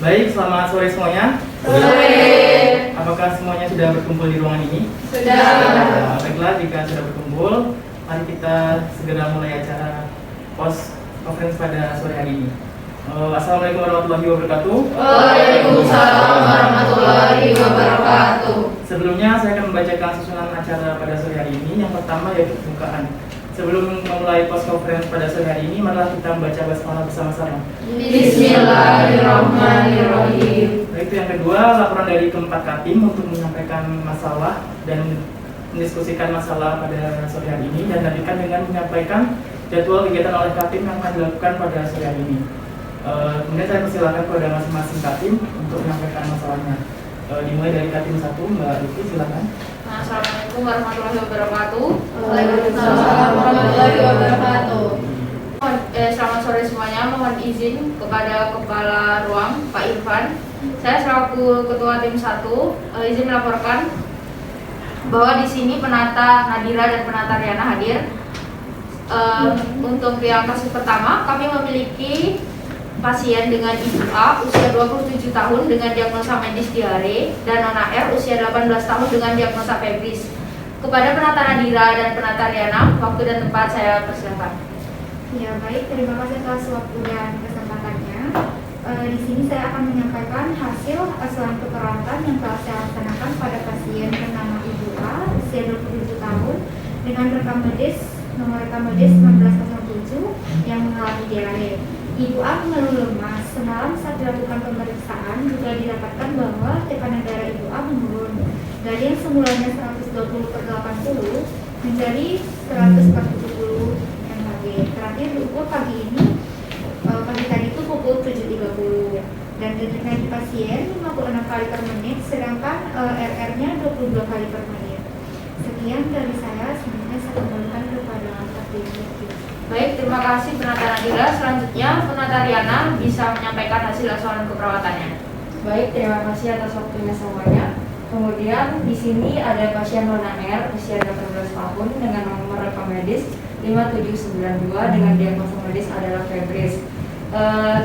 Baik, selamat sore semuanya. Sore. Apakah semuanya sudah berkumpul di ruangan ini? Sudah. Baiklah, jika sudah berkumpul, mari kita segera mulai acara post conference pada sore hari ini. Assalamualaikum warahmatullahi wabarakatuh. Waalaikumsalam warahmatullahi wabarakatuh. Sebelumnya saya akan membacakan susunan acara pada sore hari ini. Yang pertama yaitu pembukaan. Sebelum memulai post conference pada sore hari ini, marilah kita membaca basmalah bersama-sama. Bismillahirrahmanirrahim. Itu yang kedua, laporan dari keempat Katim untuk menyampaikan masalah dan mendiskusikan masalah pada sore hari ini, dan lanjutkan dengan menyampaikan jadwal kegiatan oleh Katim yang akan dilakukan pada sore hari ini. Kemudian saya persilakan kepada masing-masing Katim untuk menyampaikan masalahnya. Dimulai dari Katim 1, Mbak Luki, silakan. Assalamualaikum warahmatullahi wabarakatuh. Waalaikumsalam warahmatullahi wabarakatuh. Selamat sore semuanya. Mohon izin kepada Kepala Ruang Pak Irfan. Saya selaku Ketua Tim 1 izin melaporkan bahwa di sini penata Nadira dan penata Riana hadir. Untuk yang kasus pertama, kami memiliki pasien dengan Ibu A usia 27 tahun dengan diagnosa medis diare dan Nona R usia 18 tahun dengan diagnosa febris. Kepada penata Nadira dan penata Riana, waktu dan tempat saya persilakan. Ya baik, terima kasih atas waktu dan kesempatannya. Di sini saya akan menyampaikan hasil asuhan keperawatan yang telah saya laksanakan pada pasien bernama Ibu A usia 27 tahun dengan rekam medis nomor rekam medis 1907 yang mengalami diare. Ibu A mengeluh lemas. Semalam saat dilakukan pemeriksaan juga didapatkan bahwa tekanan darah Ibu A menurun dari yang semulanya 120/80 menjadi 140 mHg. Terakhir diukur pagi ini, pagi tadi itu pukul 7.30, dan denyut pasien 56 kali per menit, sedangkan RR-nya 22 kali per menit. Sekian dari saya, sebenarnya saya kembalikan kepada Katim. Baik, terima kasih penata Nadira. Selanjutnya penata Riana bisa menyampaikan hasil asuhan keperawatannya. Baik, terima kasih atas waktunya semuanya. Kemudian di sini ada pasien Nona R usia 18 tahun dengan nomor rekam medis 5792 dengan diagnosa medis adalah febris.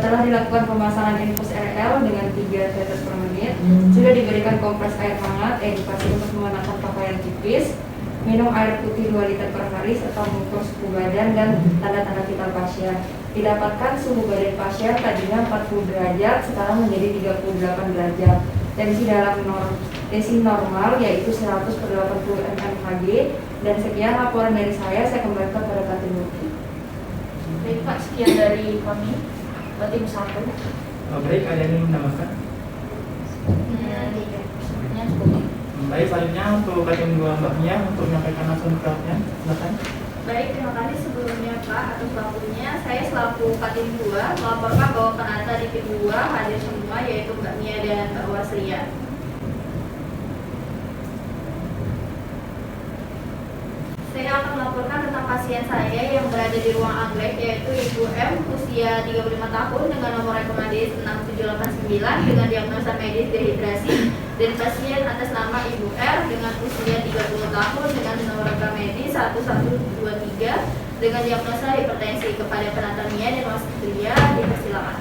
Telah dilakukan pemasangan infus RL dengan 3 tetes per menit. Sudah diberikan kompres air hangat, edukasi untuk mengenakan pakaian tipis, minum air putih 2 liter per hari serta mengukur suhu badan dan tanda-tanda vital pasien. Didapatkan suhu badan pasien tadinya 40 derajat, sekarang menjadi 38 derajat. Tensi normal yaitu 100/80 mmHg. Dan sekian laporan dari saya kembalikan kepada Katim Luki. Baik Pak, sekian dari kami Tim 1. Baik, ada yang ingin menambahkan? Sebenarnya cukup. Baik, selanjutnya untuk Katim 2, Mbak Mia, untuk menyampaikan langsung keterangannya, silakan. Baik, terima kasih sebelumnya Pak atas waktunya. Saya selaku Katim 2 melaporkan bahwa penata di Tim 2 hadir semua, yaitu Mbak Mia dan Mbak Wasria. Saya akan melaporkan tentang pasien saya yang berada di ruang anggrek, yaitu Ibu M usia 35 tahun dengan nomor rekam medis 6789 dengan diagnosa medis dehidrasi, dan pasien atas nama Ibu R dengan usia 30 tahun dengan nomor rekam medis 1123 dengan diagnosa hipertensi. Kepada penata Mia dan Wasria dipersilakan.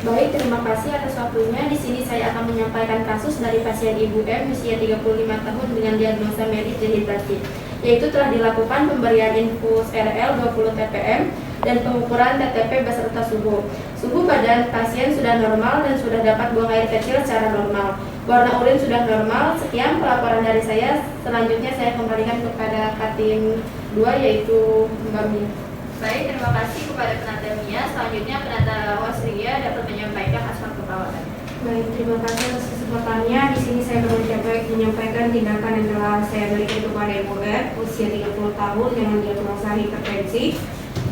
Baik, terima kasih atas waktunya. Di sini saya akan menyampaikan kasus dari pasien Ibu M usia 35 tahun dengan diagnosa medis dehidrasi, yaitu telah dilakukan pemberian infus RL 20 ppm dan pengukuran TTP beserta suhu. Suhu badan pasien sudah normal dan sudah dapat buang air kecil secara normal. Warna urin sudah normal. Sekian pelaporan dari saya. Selanjutnya saya kembalikan kepada Katim 2 yaitu Mbak Mia. Baik, terima kasih kepada penata Mia. Selanjutnya penata Wasria dapat menyampaikan asuhan keperawatan. Baik, terima kasih atas kesempatannya. Di sini saya menyampaikan tindakan yang telah saya berikan kepada Ibu R usia 30 tahun dengan diagnosa hipertensi.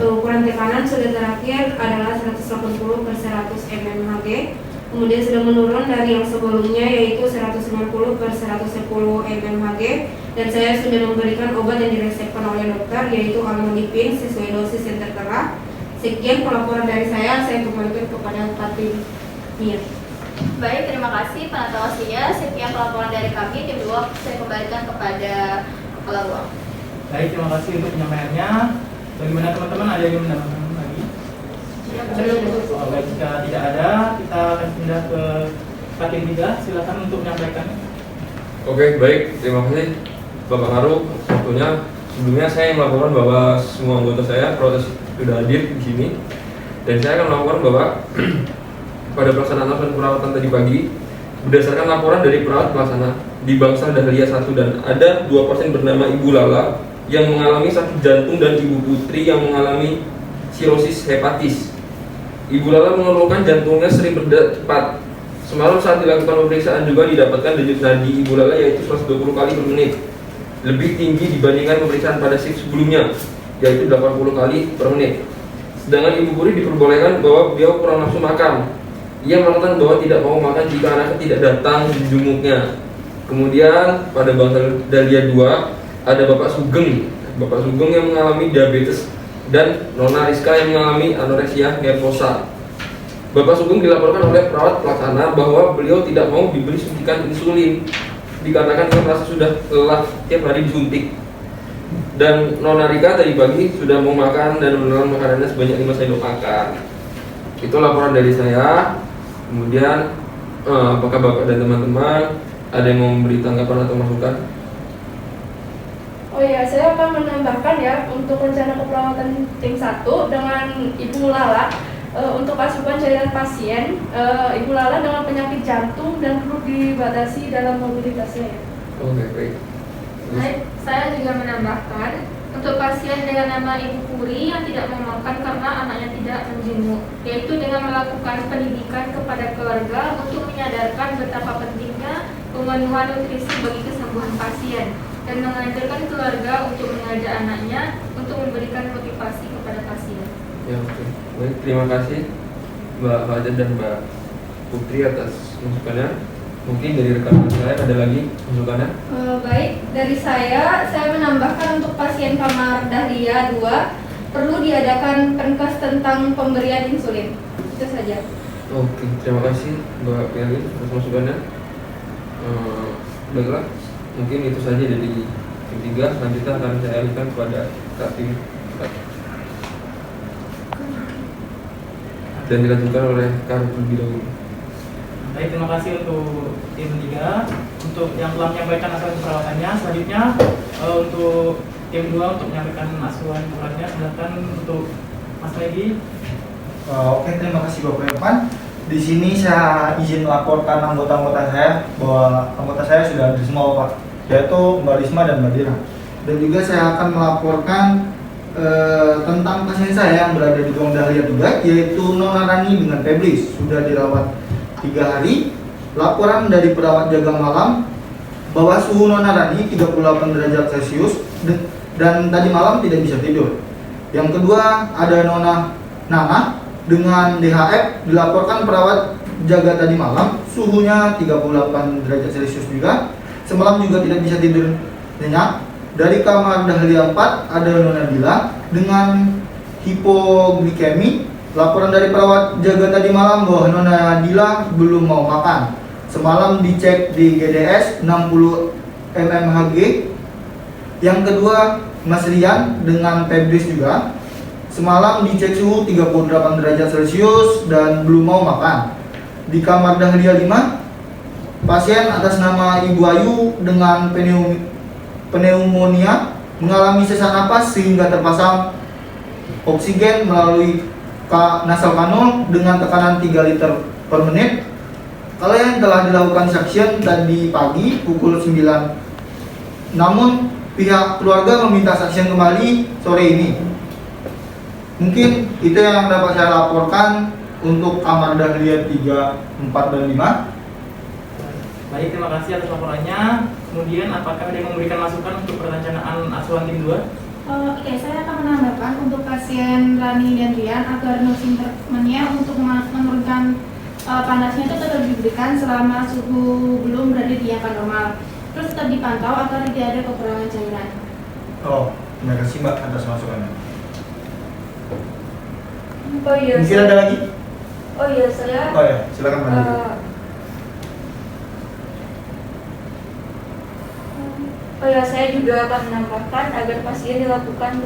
Ukuran tekanan sudah terakhir adalah 180/100 mmHg. Kemudian sudah menurun dari yang sebelumnya yaitu 190/110 mmHg, dan saya sudah memberikan obat yang diresepkan oleh dokter yaitu amlodipin sesuai dosis yang tertera. Sekian pelaporan dari saya kembalikan kepada Katim Mia. Baik, terima kasih penata Wasria. Sekian pelaporan dari kami Tim 2, saya kembalikan kepada Kepala Ruang. Baik, terima kasih untuk penyampaiannya. Bagaimana teman-teman, ada yang menambahkan lagi? Baik, jika tidak ada, kita akan pindah ke Hakim 3. Silakan untuk menyampaikan. Oke, baik. Terima kasih Bapak Haru waktunya. Sebelumnya saya melaporkan bahwa semua anggota saya protes sudah hadir di sini. Dan saya akan melaporkan bahwa pada pelaksanaan asuhan perawatan tadi pagi, berdasarkan laporan dari perawat pelaksana di Bangsal Dahlia 1 dan ada 2 pasien bernama Ibu Lala yang mengalami sakit jantung dan Ibu Putri yang mengalami sirosis hepatis. Ibu Lala mengeluhkan jantungnya sering berdetak cepat. Semalam saat dilakukan pemeriksaan juga didapatkan denyut nadi Ibu Lala yaitu 120 kali per menit, lebih tinggi dibandingkan pemeriksaan pada shift sebelumnya, yaitu 80 kali per menit. Sedangkan Ibu Putri diperbolehkan bahwa beliau kurang nafsu makan. Ia mengatakan bahwa tidak mau makan jika anaknya tidak datang menjenguknya. Kemudian pada Bangsal Dahlia 2 ada Bapak Sugeng yang mengalami diabetes dan Nona Rizka yang mengalami anoreksia nervosa. Bapak Sugeng dilaporkan oleh perawat pelaksana bahwa beliau tidak mau diberi suntikan insulin dikarenakan ia merasa sudah lelah tiap hari disuntik. Dan Nona Rika tadi pagi sudah mau makan dan menelan makanannya sebanyak 5 sendok makan. Itu laporan dari saya. Kemudian apakah Bapak dan teman-teman ada yang mau memberi tanggapan atau masukan? Oh ya, saya akan menambahkan ya untuk rencana keperawatan tim 1 dengan Ibu Lala untuk asupan cairan pasien. Ibu Lala dengan penyakit jantung dan perlu dibatasi dalam mobilitasnya. Oke, baik. Baik, saya juga menambahkan untuk pasien dengan nama Ibu Puri yang tidak mau makan karena anaknya tidak menjenguk, yaitu dengan melakukan pendidikan kepada keluarga untuk menyadarkan betapa pentingnya pemenuhan nutrisi bagi kesembuhan pasien dan mengajarkan keluarga untuk mengajak anaknya untuk memberikan motivasi kepada pasien. Ya, oke. Baik, terima kasih Mbak Fajar dan Mbak Putri atas masukannya. Mungkin dari rekan saya ada lagi masukannya? Baik, dari saya menambahkan untuk pasien kamar Dahlia 2 perlu diadakan penkes tentang pemberian insulin. Itu saja. Oke, terima kasih Mbak Peli atas masukannya. Baiklah, mungkin itu saja dari tim 3. Selanjutnya akan saya alihkan kepada tim 4 dan dilanjutkan oleh Kak terlebih dahulu. Baik, terima kasih untuk tim 3 untuk yang telah menyampaikan asuhan perawatannya. Selanjutnya untuk tim 2 untuk menyampaikan asuhan perawatannya. Silakan untuk Mas Legi. Oke, terima kasih Bapak Irfan. Di sini saya izin melaporkan anggota-anggota saya bahwa anggota saya sudah hadir semua Pak, yaitu Mbak Risma dan Mbak Dira. Dan juga saya akan melaporkan tentang pasien saya yang berada di Ruang Dahlia 3, yaitu Nona Rani dengan Febris, sudah dirawat 3 hari. Laporan dari perawat jaga malam bahwa suhu Nona Rani 38 derajat Celcius dan tadi malam tidak bisa tidur. Yang kedua ada Nona Nana dengan DHF, dilaporkan perawat jaga tadi malam suhunya 38 derajat Celcius juga. Semalam juga tidak bisa tidur nyenyak. Dari kamar Dahlia 4 ada Nona Dila dengan hipoglikemi. Laporan dari perawat jaga tadi malam bahwa Nona Dila belum mau makan. Semalam dicek di GDS 60 mmHg. Yang kedua Mas Rian dengan Febris juga. Semalam dicek suhu 38 derajat Celcius dan belum mau makan. Di kamar Dahlia 5, pasien atas nama Ibu Ayu dengan pneumonia mengalami sesak napas sehingga terpasang oksigen melalui nasal kanul dengan tekanan 3 liter per menit. Kalian telah dilakukan suction tadi pagi pukul 9. Namun pihak keluarga meminta suction kembali sore ini. Mungkin itu yang dapat saya laporkan untuk kamar Dahlia 3, 4, dan 5. Baik, terima kasih atas laporannya. Kemudian apakah ada yang memberikan masukan untuk perencanaan asuhan tim 2? Oke, saya akan menambahkan untuk pasien Rani dan Rian agar nursing treatmentnya untuk menurunkan panasnya itu tetap diberikan selama suhu belum berada di angka normal. Terus tetap dipantau agar tidak ada kekurangan cairan. Oh, terima kasih Mbak atas masukannya. Oh iya. Mungkin ada lagi? Oh iya, saya. Oh ya, silakan Mbak. Oh ya, saya juga akan menambahkan agar pasien diberikan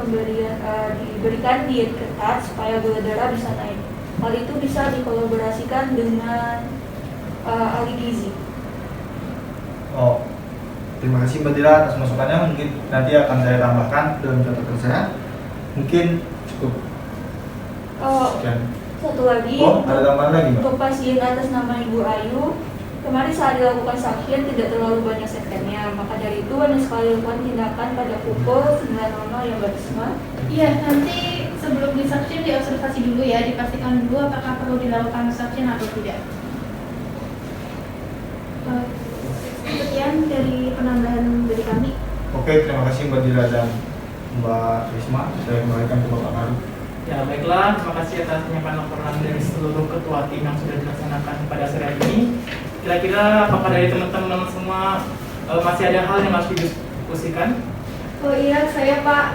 diet ketat supaya gula darah bisa naik. Hal itu bisa dikolaborasikan dengan ahli gizi. Oh, terima kasih Mbak Dira atas masukannya. Mungkin nanti akan saya tambahkan dalam catatan saya. Mungkin cukup. Sekian. Satu lagi, Oh, ada tambahan lagi Mbak? untuk pasien atas nama Ibu Ayu, kemarin saat dilakukan saksian tidak terlalu banyak sektennya, maka dari itu hanya sekali dilakukan tindakan pada pukul 9.00 ya Mbak Risma. Iya, nanti sebelum disaksikan diobservasi dulu ya, dipastikan dulu apakah perlu dilakukan saksian atau tidak. Sekian dari penambahan dari kami. Oke, terima kasih Mbak Dira dan Mbak Risma. Saya kembalikan ke Bapak Karu. Ya baiklah, terima kasih atas penyampaian laporan dari seluruh ketua tim yang sudah dilaksanakan pada sore hari ini. Kira-kira apakah dari teman-teman semua masih ada hal yang harus didiskusikan? Oh iya, saya Pak.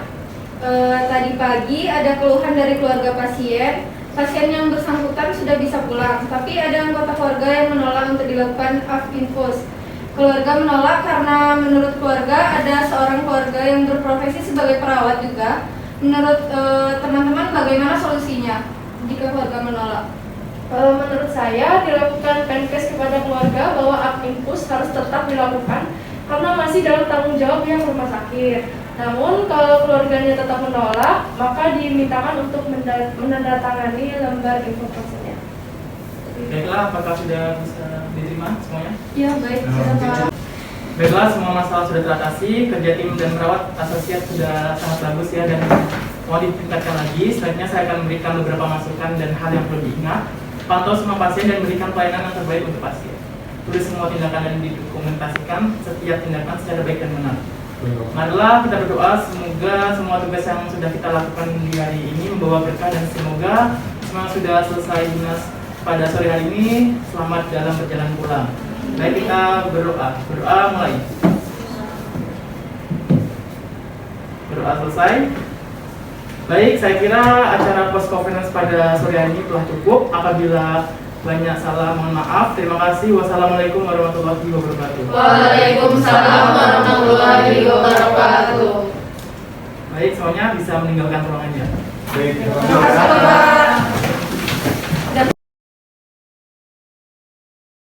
Tadi pagi ada keluhan dari keluarga pasien. Pasien yang bersangkutan sudah bisa pulang, tapi ada anggota keluarga yang menolak untuk dilakukan infus. Keluarga menolak karena menurut keluarga ada seorang keluarga yang berprofesi sebagai perawat juga. Menurut teman-teman bagaimana solusinya jika keluarga menolak? Menurut saya dilakukan penkes kepada keluarga bahwa infus harus tetap dilakukan karena masih dalam tanggung jawab pihak rumah sakit. Namun kalau keluarganya tetap menolak, maka dimintakan untuk menandatangani lembar informasinya. Baiklah, apakah sudah bisa diterima semuanya? Ya baik, silakan. Baiklah, semua masalah sudah teratasi, kerja tim dan perawat asosiat sudah sangat bagus ya, dan mau ditingkatkan lagi. Selanjutnya saya akan memberikan beberapa masukan dan hal yang perlu diingat. Pantau semua pasien dan berikan pelayanan yang terbaik untuk pasien. Tulis semua tindakan dan didokumentasikan setiap tindakan secara baik dan benar. Marilah kita berdoa semoga semua tugas yang sudah kita lakukan di hari ini membawa berkah, dan semoga semua yang sudah selesai dinas pada sore hari ini selamat dalam perjalanan pulang. Baik, kita berdoa. Berdoa mulai. Berdoa selesai. Baik, saya kira acara post conference pada sore hari ini telah cukup. Apabila banyak salah, mohon maaf. Terima kasih. Wassalamualaikum warahmatullahi wabarakatuh. Waalaikumsalam warahmatullahi wabarakatuh. Baik, semuanya bisa meninggalkan ruangannya. Baik, terima Terima kasih, Bapak.